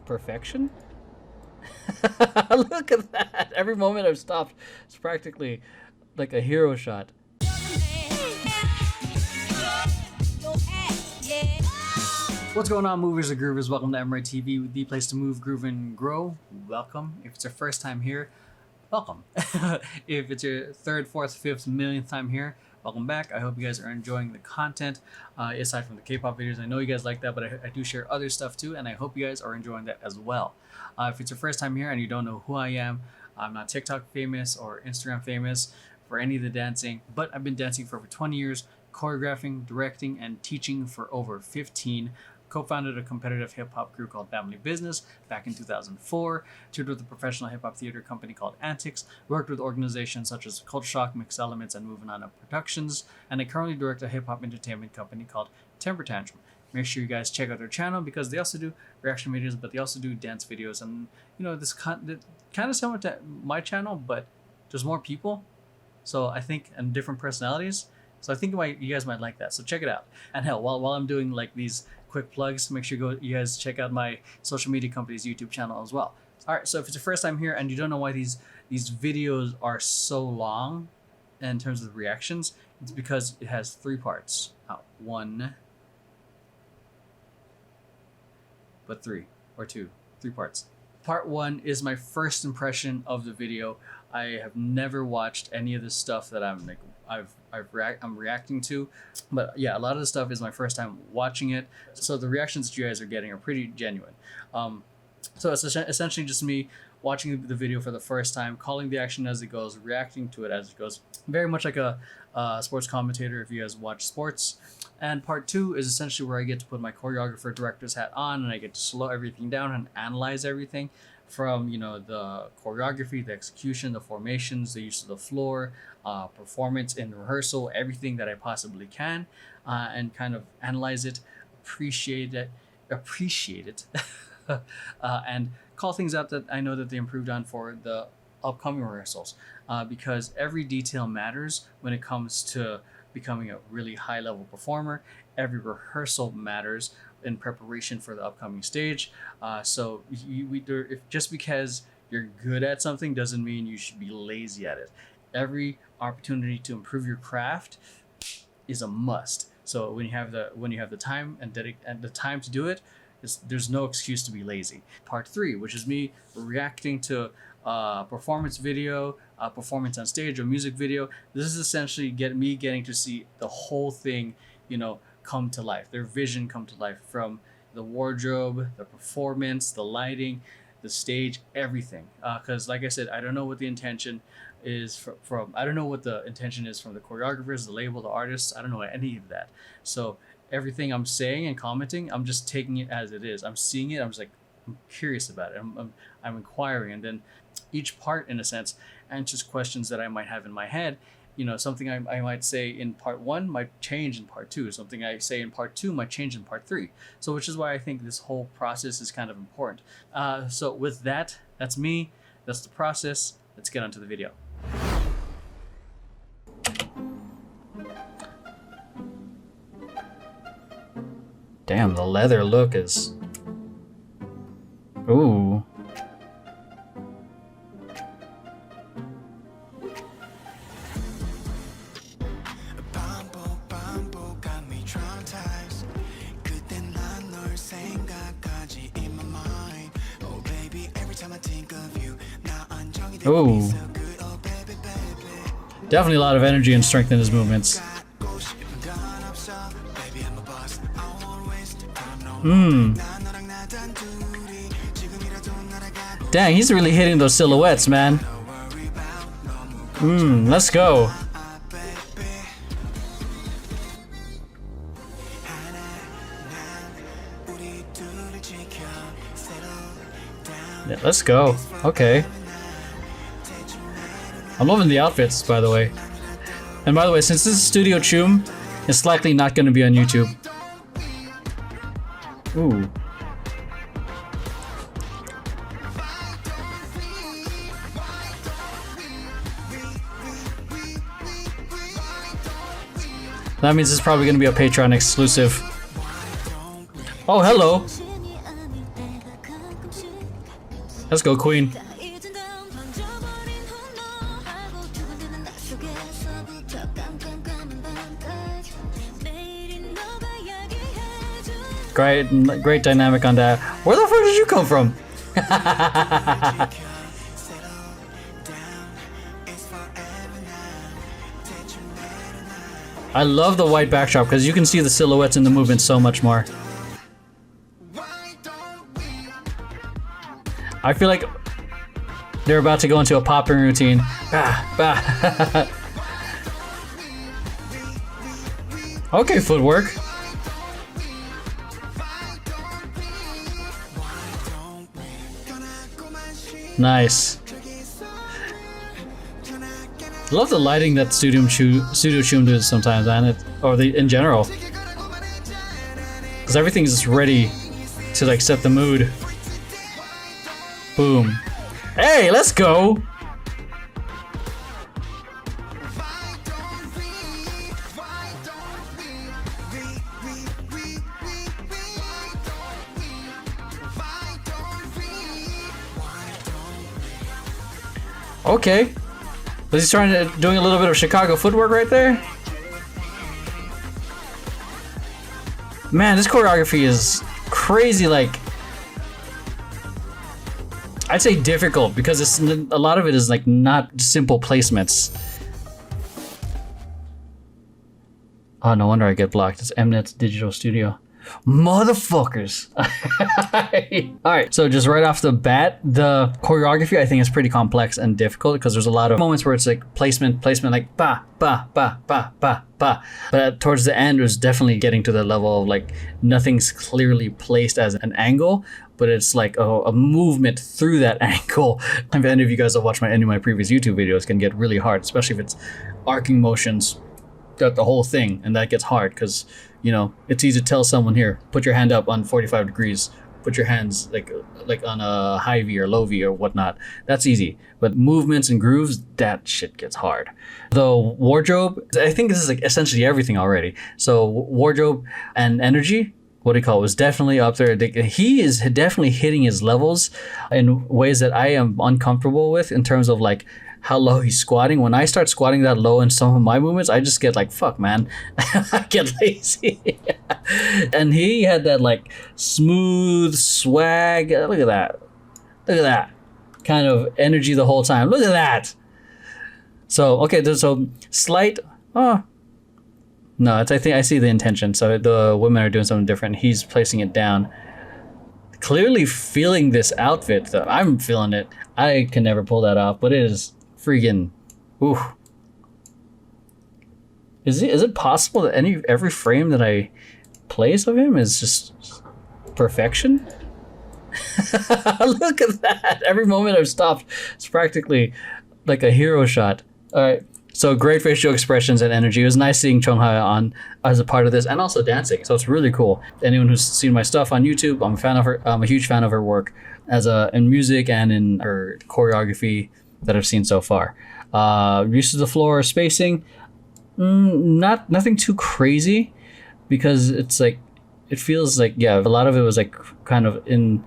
of perfection. Look at that. Every moment I've stopped, it's practically like a hero shot. What's going on, movers and groovers? Welcome to Emeroy TV, the place to move, groove, and grow. Welcome. If it's your first time here, welcome. If it's your third, fourth, fifth, millionth time here, welcome back. I hope you guys are enjoying the content. Aside from the K-pop videos, I know you guys like that, but I do share other stuff too, and I hope you guys are enjoying that as well. If it's your first time here and you don't know who I am, I'm not TikTok famous or Instagram famous for any of the dancing, but I've been dancing for over 20 years, choreographing, directing, and teaching for over 15. Co-founded a competitive hip-hop group called Family Business back in 2004, toured with a professional hip-hop theater company called Antics, worked with organizations such as Culture Shock, Mixed Elements, and Moving On Up Productions, and I currently direct a hip-hop entertainment company called Temper Tantrum. Make sure you guys check out their channel because they also do reaction videos, but they also do dance videos, and you know, this kind of similar to my channel, but there's more people, so I think, and different personalities. So I think you guys might like that. So check it out. And hell, while I'm doing like these quick plugs, make sure you guys check out my social media company's YouTube channel as well. All right, so if it's your first time here and you don't know why these videos are so long in terms of the reactions, it's because it has three parts. Not one, but three parts. Part one is my first impression of the video. I have never watched any of the stuff that I'm reacting to, but yeah, a lot of the stuff is my first time watching it. So the reactions that you guys are getting are pretty genuine. So it's essentially just me watching the video for the first time, calling the action as it goes, reacting to it as it goes. Very much like a sports commentator if you guys watch sports. And part two is essentially where I get to put my choreographer director's hat on and I get to slow everything down and analyze everything from, you know, the choreography, the execution, the formations, the use of the floor, performance in rehearsal, everything that I possibly can, and kind of analyze it, appreciate it, and call things out that I know that they improved on for the upcoming rehearsals, because every detail matters when it comes to becoming a really high level performer. Every rehearsal matters in preparation for the upcoming stage. So if just because you're good at something doesn't mean you should be lazy at it. Every opportunity to improve your craft is a must. So when you have the time and the time to do it, there's no excuse to be lazy. Part three, which is me reacting to performance video, performance on stage, or music video. This is essentially me getting to see the whole thing, you know, come to life. Their vision come to life, from the wardrobe, the performance, the lighting, the stage, everything. Because like I said, I don't know what the intention is I don't know what the intention is from the choreographers, the label, the artists. I don't know any of that. So everything I'm saying and commenting, I'm just taking it as it is. I'm seeing it. I'm just like, I'm curious about it. I'm inquiring, and then each part, in a sense, answers questions that I might have in my head. You know, something I might say in part one might change in part two. Something I say in part two might change in part three. So which is why I think this whole process is kind of important. So with that, that's me. That's the process. Let's get on to the video. Damn, the leather look is... Ooh. Ooh. Definitely a lot of energy and strength in his movements. Dang, he's really hitting those silhouettes, man. Let's go. Yeah, let's go. Okay. I'm loving the outfits, by the way. And by the way, since this is Studio Chum, it's likely not going to be on YouTube. Ooh. That means it's probably going to be a Patreon exclusive. Oh, hello. Let's go, Queen. Great dynamic on that. Where the fuck did you come from? I love the white backdrop because you can see the silhouettes in the movement so much more. I feel like they're about to go into a popping routine. Bah, bah. Okay, footwork. Nice. Love the lighting that Studio Chum does sometimes, man. In general, because everything's just ready to like set the mood. Boom. Hey, let's go. Okay. Was he doing a little bit of Chicago footwork right there? Man, this choreography is crazy, like, I'd say difficult because a lot of it is like not simple placements. Oh, no wonder I get blocked. It's Mnet's Digital Studio. Motherfuckers. Alright, so just right off the bat, the choreography I think is pretty complex and difficult because there's a lot of moments where it's like placement like ba ba ba ba ba ba. But towards the end it was definitely getting to the level of like nothing's clearly placed as an angle, but it's like a movement through that angle. If any of you guys have watched any of my previous YouTube videos, can get really hard, especially if it's arcing motions throughout the whole thing, and that gets hard because, you know, it's easy to tell someone here, put your hand up on 45 degrees, put your hands like on a high V or low V or whatnot. That's easy. But movements and grooves, that shit gets hard. The wardrobe, I think this is like essentially everything already. So wardrobe and energy, what do you call it, was definitely up there. He is definitely hitting his levels in ways that I am uncomfortable with in terms of like how low he's squatting. When I start squatting that low in some of my movements, I just get like, fuck, man. I get lazy. And he had that like smooth swag. Look at that. Look at that kind of energy the whole time. Look at that. So, okay, so slight, no, I think I see the intention. So the women are doing something different. He's placing it down. Clearly feeling this outfit though. I'm feeling it. I can never pull that off, but it is freaking, ooh. Is it possible that every frame that I place of him is just perfection? Look at that. Every moment I've stopped, it's practically like a hero shot. All right. So great facial expressions and energy. It was nice seeing Chungha on as a part of this and also dancing. So it's really cool. Anyone who's seen my stuff on YouTube, I'm a fan of her. I'm a huge fan of her work in music and in her choreography that I've seen so far. Use of the floor, spacing, nothing too crazy because it's like, it feels like, yeah, a lot of it was like kind of in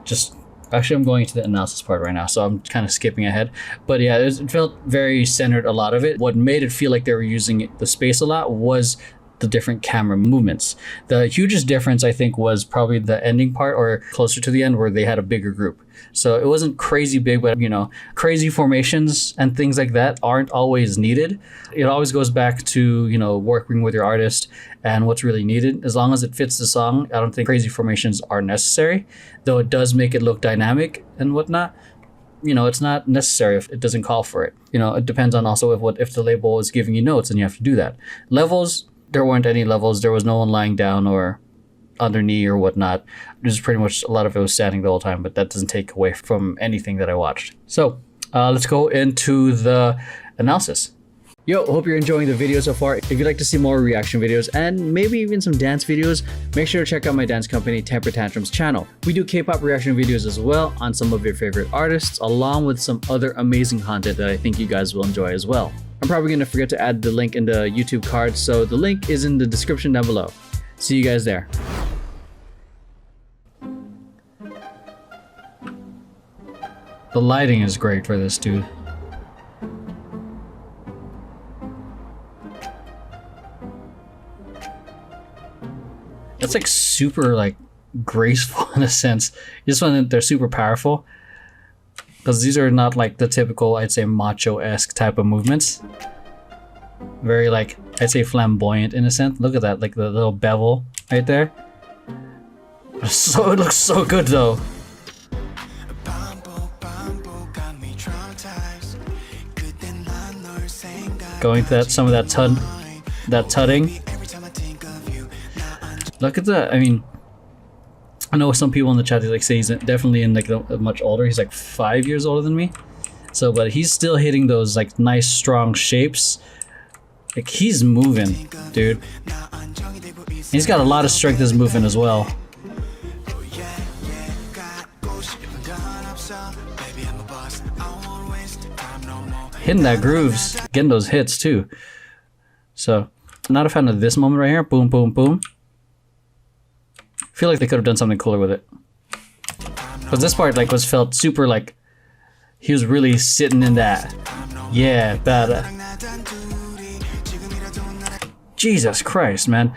just, actually I'm going to the analysis part right now, so I'm kind of skipping ahead. But yeah, it felt very centered, a lot of it. What made it feel like they were using the space a lot was the different camera movements. The hugest difference I think was probably the ending part or closer to the end where they had a bigger group. So it wasn't crazy big, but you know, crazy formations and things like that aren't always needed. It always goes back to, you know, working with your artist and what's really needed. As long as it fits the song, I don't think crazy formations are necessary, though it does make it look dynamic and whatnot. You know, it's not necessary if it doesn't call for it. You know, it depends on also if the label is giving you notes and you have to do that. Levels, there weren't any levels. There was no one lying down or on their knee or whatnot. Just pretty much a lot of it was standing the whole time, but that doesn't take away from anything that I watched. So let's go into the analysis. Yo, hope you're enjoying the video so far. If you'd like to see more reaction videos and maybe even some dance videos, make sure to check out my dance company Temper Tantrum's channel. We do K-pop reaction videos as well on some of your favorite artists, along with some other amazing content that I think you guys will enjoy as well. I'm probably going to forget to add the link in the YouTube card, so the link is in the description down below. See you guys there. The lighting is great for this, dude. That's like super like graceful in a sense. Just when they're super powerful, because these are not like the typical, I'd say, macho-esque type of movements. Very like, I'd say, flamboyant in a sense. Look at that, like the little bevel right there. So it looks so good though. Going to that, some of that tutting. Look at that. I mean, I know some people in the chat, they like say he's definitely in like much older. He's like 5 years older than me. So, but he's still hitting those like nice strong shapes. Like he's moving, dude. He's got a lot of strength in his movement as well. Hitting that grooves, getting those hits too. So, not a fan of this moment right here. Boom, boom, boom. Feel like they could have done something cooler with it. But this part like was felt super like he was really sitting in that. Yeah, better. Jesus Christ, man.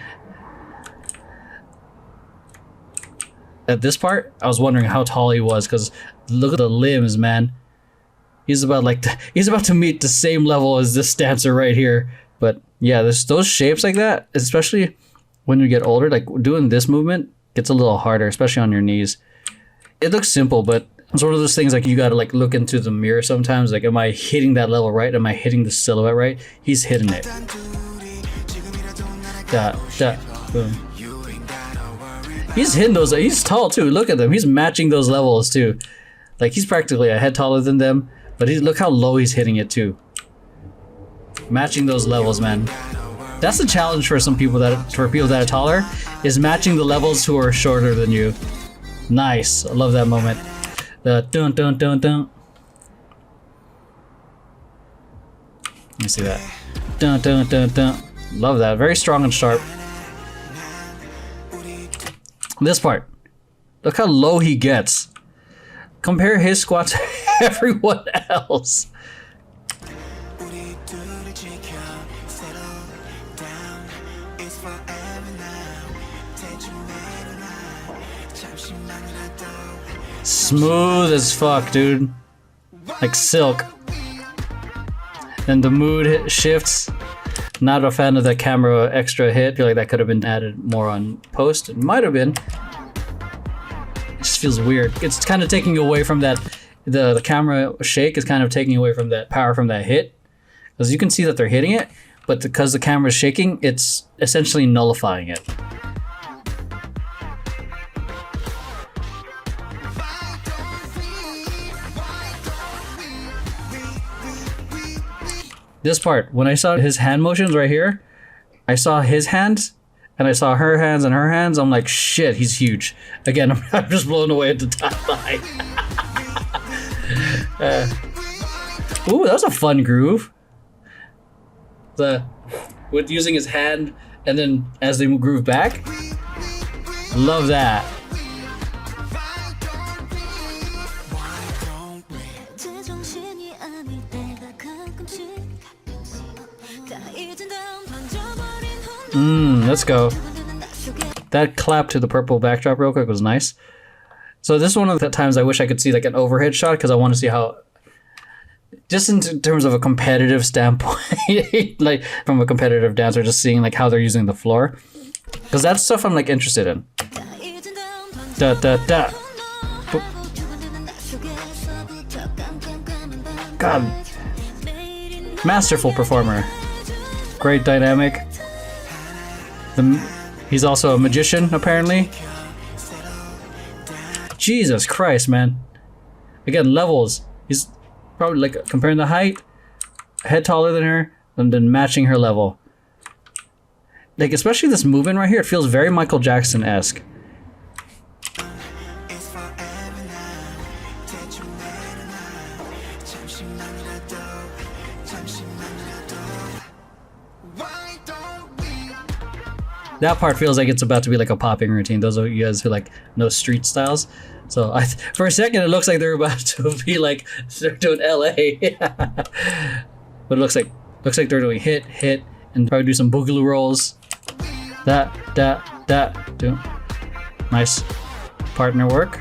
At this part, I was wondering how tall he was because look at the limbs, man. He's about like he's about to meet the same level as this dancer right here. But yeah, there's those shapes like that, especially when you get older, like doing this movement gets a little harder, especially on your knees. It looks simple, but it's one of those things like you gotta like look into the mirror sometimes. Like, am I hitting that level right? Am I hitting the silhouette right? He's hitting it. Boom. He's hitting those. He's tall too. Look at them. He's matching those levels too. Like he's practically a head taller than them, but look how low he's hitting it too. Matching those levels, man. That's the challenge for some people that are taller, is matching the levels who are shorter than you. Nice. I love that moment. The dun dun dun dun. Let me see that. Dun dun dun dun. Love that. Very strong and sharp. This part. Look how low he gets. Compare his squat to everyone else. Smooth as fuck, dude. Like silk. And the mood shifts. Not a fan of the camera extra hit. Feel like that could have been added more on post. It might have been. It just feels weird. It's kind of taking away from that. The camera shake is kind of taking away from that power from that hit. Because you can see that they're hitting it, but because the camera's shaking, it's essentially nullifying it. This part, when I saw his hand motions right here, I saw his hands and I saw her hands and her hands. I'm like, shit, he's huge. Again, I'm just blown away at the top line. Ooh, that was a fun groove. With using his hand and then as they groove back. Love that. Let's go. That clap to the purple backdrop real quick was nice. So this is one of the times I wish I could see like an overhead shot because I want to see how, just in terms of a competitive standpoint, like from a competitive dancer, just seeing like how they're using the floor, because that's stuff I'm like interested in. Da da da. God, masterful performer. Great dynamic. He's also a magician, apparently. Jesus Christ, man. Again, levels. He's probably like comparing the height, head taller than her, and then matching her level. Like, especially this movement right here, it feels very Michael Jackson-esque. that part feels like it's about to be like a popping routine. Those of you guys who like know street styles. So for a second, it looks like they're about to be like they're doing LA. But it looks like they're doing hit, and probably do some boogaloo rolls. That. Do nice partner work.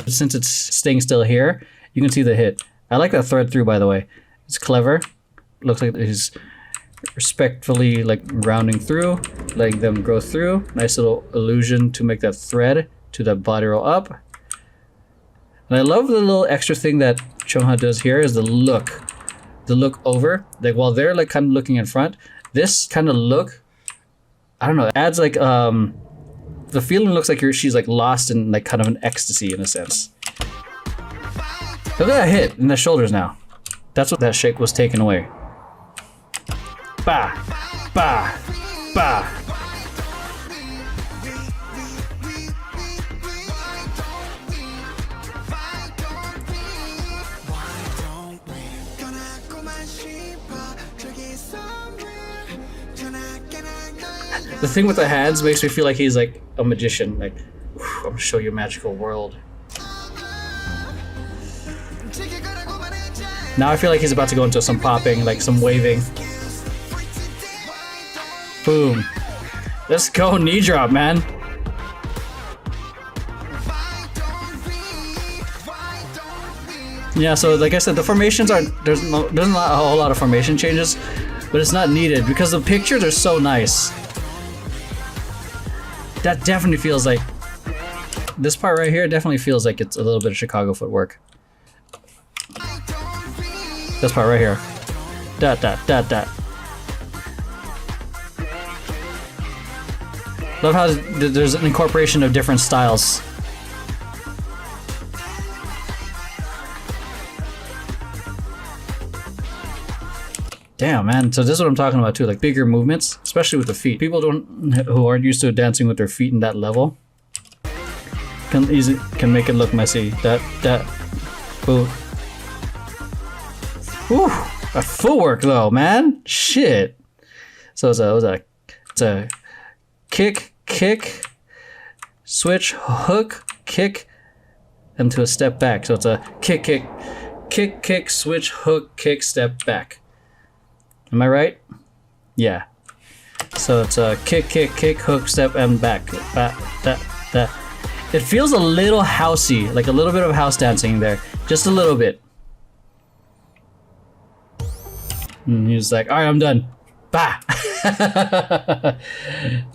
Since it's staying still here, you can see the hit. I like that thread through, by the way. It's clever. Looks like he's respectfully like rounding through, letting them go through. Nice little illusion to make that thread to that body roll up. And I love the little extra thing that Chungha does here is the look over. Like while they're like kind of looking in front, this kind of look, I don't know, it adds like the feeling looks like she's like lost in like kind of an ecstasy in a sense. Look at that hit in the shoulders now. That's what that shake was taken away. Bah, bah, bah. The thing with the hands makes me feel like he's like a magician. Like, I'm gonna show you a magical world. Now I feel like he's about to go into some popping, like some waving. Boom. Let's go knee drop, man. Yeah, so like I said, the formations are there's not a whole lot of formation changes, but it's not needed because the pictures are so nice. That definitely feels like this part right here definitely feels like it's a little bit of Chicago footwork. This part right here. Dot. Love how there's an incorporation of different styles. Damn, man. So this is what I'm talking about too, like bigger movements, especially with the feet. People who aren't used to dancing with their feet in that level can make it look messy. Ooh. Whew, that footwork though, man. Shit. So it's a kick, switch, hook, kick, and to a step back. So it's a kick, switch, hook, kick, step back. Am I right? Yeah. So it's a kick, hook, step, and back. That. It feels a little housey, like a little bit of house dancing there. Just a little bit. And he's like, all right, I'm done. Bah!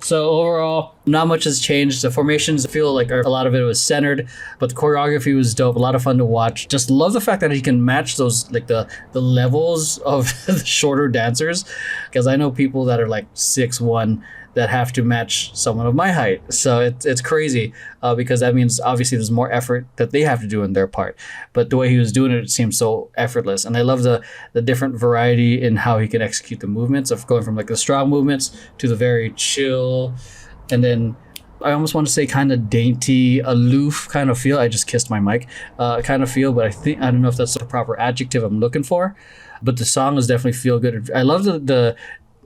So overall, not much has changed. The formations feel like a lot of it was centered, but the choreography was dope. A lot of fun to watch. Just love the fact that he can match those, like the levels of the shorter dancers, because I know people that are like 6'1" that have to match someone of my height. So it's crazy because that means obviously there's more effort that they have to do in their part. But the way he was doing it seems so effortless. And I love the different variety in how he can execute the movements of going from like the strong movements to the very chill. And then I almost want to say kind of dainty, aloof kind of feel. I just kissed my mic kind of feel, but I don't know if that's the proper adjective I'm looking for. But the song is definitely feel good. I love the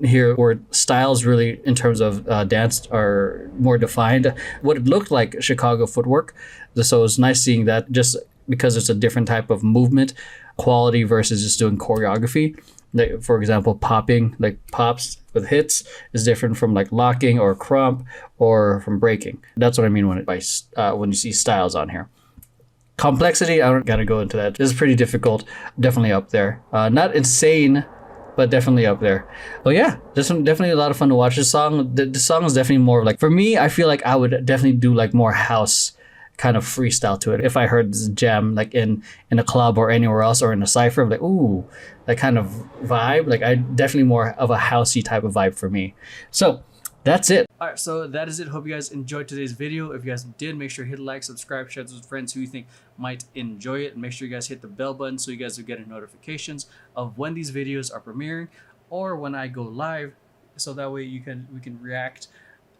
here where styles really in terms of dance are more defined. What it looked like Chicago footwork. So it's nice seeing that just because it's a different type of movement quality versus just doing choreography. Like for example, popping, like pops with hits is different from like locking or crump or from breaking. That's what I mean when you see styles on here. Complexity, I don't gotta go into that. This is pretty difficult. Definitely up there. Not insane, but definitely up there. But yeah, there's definitely a lot of fun to watch. This song, the song is definitely more like, for me, I feel like I would definitely do like more house kind of freestyle to it. If I heard this jam like in a club or anywhere else or in a cypher, I'm like, ooh, that kind of vibe. Like I definitely more of a housey type of vibe for me. So that's it. All right, so that is it. Hope you guys enjoyed today's video. If you guys did, make sure to hit like, subscribe, share this with friends who you think might enjoy it. And make sure you guys hit the bell button so you guys will get notifications of when these videos are premiering or when I go live. So that way we can react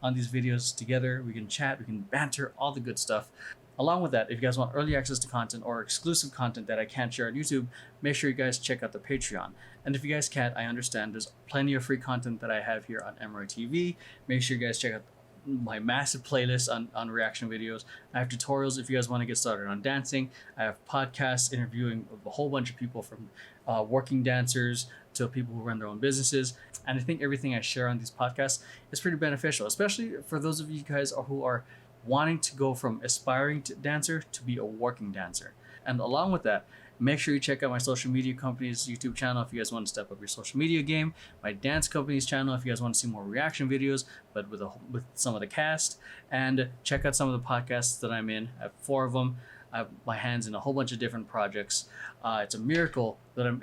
on these videos together. We can chat, we can banter, all the good stuff. Along with that, if you guys want early access to content or exclusive content that I can't share on YouTube, make sure you guys check out the Patreon. And if you guys can't, I understand there's plenty of free content that I have here on Emeroy TV. Make sure you guys check out my massive playlist on reaction videos. I have tutorials if you guys want to get started on dancing. I have podcasts interviewing a whole bunch of people from working dancers to people who run their own businesses. And I think everything I share on these podcasts is pretty beneficial, especially for those of you guys who are wanting to go from aspiring to dancer to be a working dancer. And along with that, make sure you check out my social media company's YouTube channel if you guys want to step up your social media game. My dance company's channel if you guys want to see more reaction videos, but with some of the cast. And check out some of the podcasts that I'm in. I have 4 of them. I have my hands in a whole bunch of different projects. It's a miracle that I'm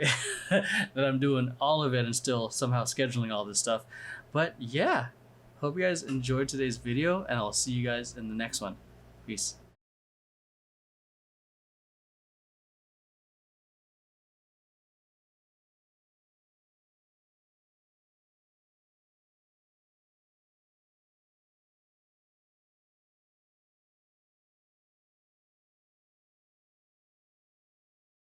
that I'm doing all of it and still somehow scheduling all this stuff. But yeah, hope you guys enjoyed today's video, and I'll see you guys in the next one. Peace.